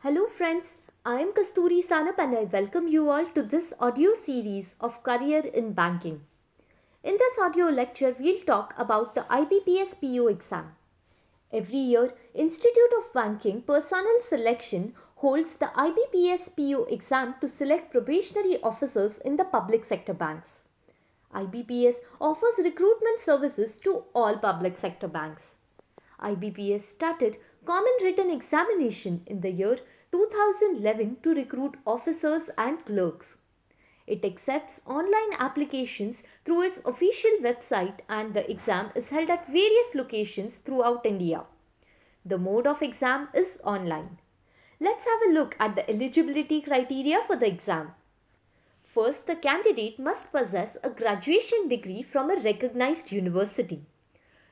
Hello friends, I am Kasturi Sanap and I welcome you all to this audio series of Career in Banking. In this audio lecture, we'll talk about the IBPS PO exam. Every year, Institute of Banking Personnel Selection holds the IBPS PO exam to select probationary officers in the public sector banks. IBPS offers recruitment services to all public sector banks. IBPS started Common Written Examination in the year 2011 to recruit officers and clerks. It accepts online applications through its official website and the exam is held at various locations throughout India. The mode of exam is online. Let's have a look at the eligibility criteria for the exam. First, the candidate must possess a graduation degree from a recognized university.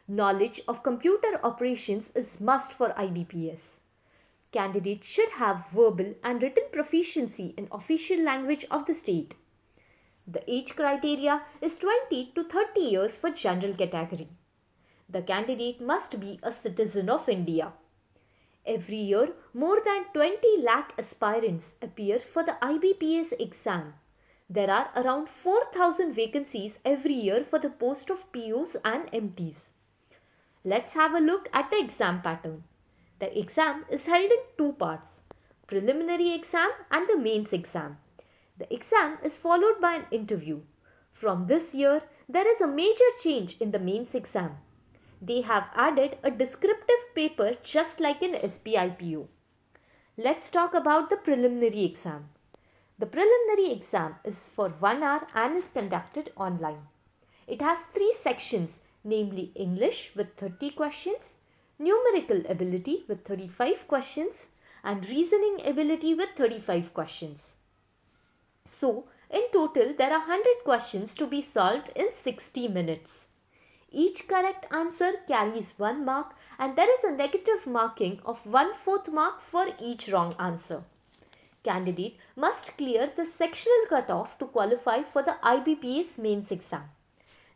Knowledge of computer operations is must for IBPS. Candidates should have verbal and written proficiency in official language of the state. The age criteria is 20 to 30 years for general category. The candidate must be a citizen of India. Every year, more than 20 lakh aspirants appear for the IBPS exam. There are around 4,000 vacancies every year for the post of POs and MTs. Let's have a look at the exam pattern. The exam is held in two parts, preliminary exam and the mains exam. The exam is followed by an interview. From this year, there is a major change in the mains exam. They have added a descriptive paper just like in SBI PO. Let's talk about the preliminary exam. The preliminary exam is for 1 hour and is conducted online. It has three sections, namely English with 30 questions, numerical ability with 35 questions and reasoning ability with 35 questions. So, in total there are 100 questions to be solved in 60 minutes. Each correct answer carries 1 mark and there is a negative marking of 1/4 mark for each wrong answer. Candidate must clear the sectional cut-off to qualify for the IBPS mains exam.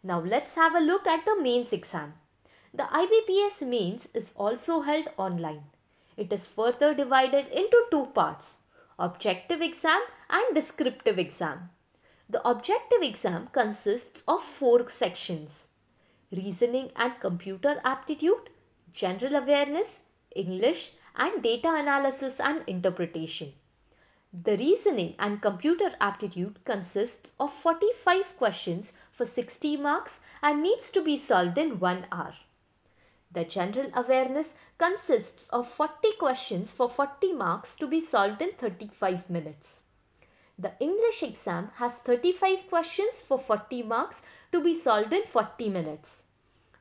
Now let's have a look at the mains exam. The IBPS mains is also held online. It is further divided into two parts, objective exam and descriptive exam. The objective exam consists of 4 sections: reasoning and computer aptitude, general awareness, English and data analysis and interpretation. The reasoning and computer aptitude consists of 45 questions for 60 marks and needs to be solved in 1 hour. The general awareness consists of 40 questions for 40 marks to be solved in 35 minutes. The English exam has 35 questions for 40 marks to be solved in 40 minutes.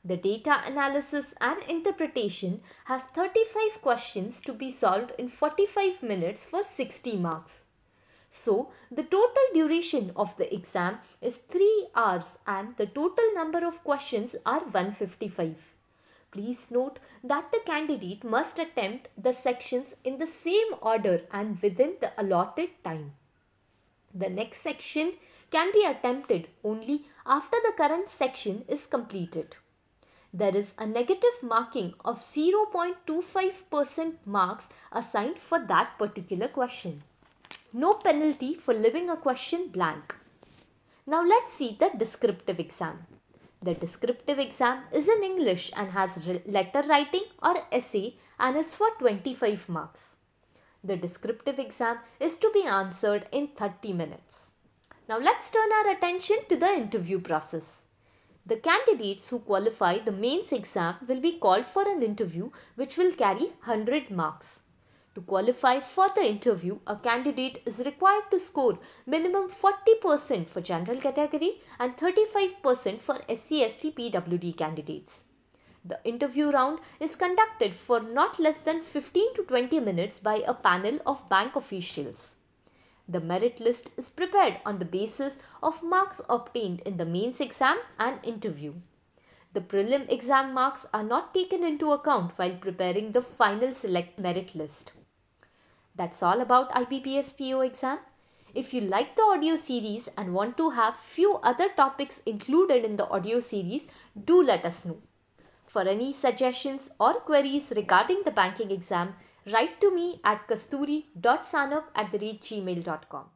The data analysis and interpretation has 35 questions to be solved in 45 minutes for 60 marks. So, the total duration of the exam is 3 hours and the total number of questions are 155. Please note that the candidate must attempt the sections in the same order and within the allotted time. The next section can be attempted only after the current section is completed. There is a negative marking of 0.25% marks assigned for that particular question. No penalty for leaving a question blank. Now let's see the descriptive exam. The descriptive exam is in English and has letter writing or essay and is for 25 marks. The descriptive exam is to be answered in 30 minutes. Now let's turn our attention to the interview process. The candidates who qualify the mains exam will be called for an interview which will carry 100 marks. To qualify for the interview, a candidate is required to score minimum 40% for general category and 35% for SC/ST PWD candidates. The interview round is conducted for not less than 15 to 20 minutes by a panel of bank officials. The merit list is prepared on the basis of marks obtained in the mains exam and interview. The prelim exam marks are not taken into account while preparing the final select merit list. That's all about IBPS PO exam. If you like the audio series and want to have few other topics included in the audio series, do let us know. For any suggestions or queries regarding the banking exam, Write to me at kasturi.sanup@gmail.com.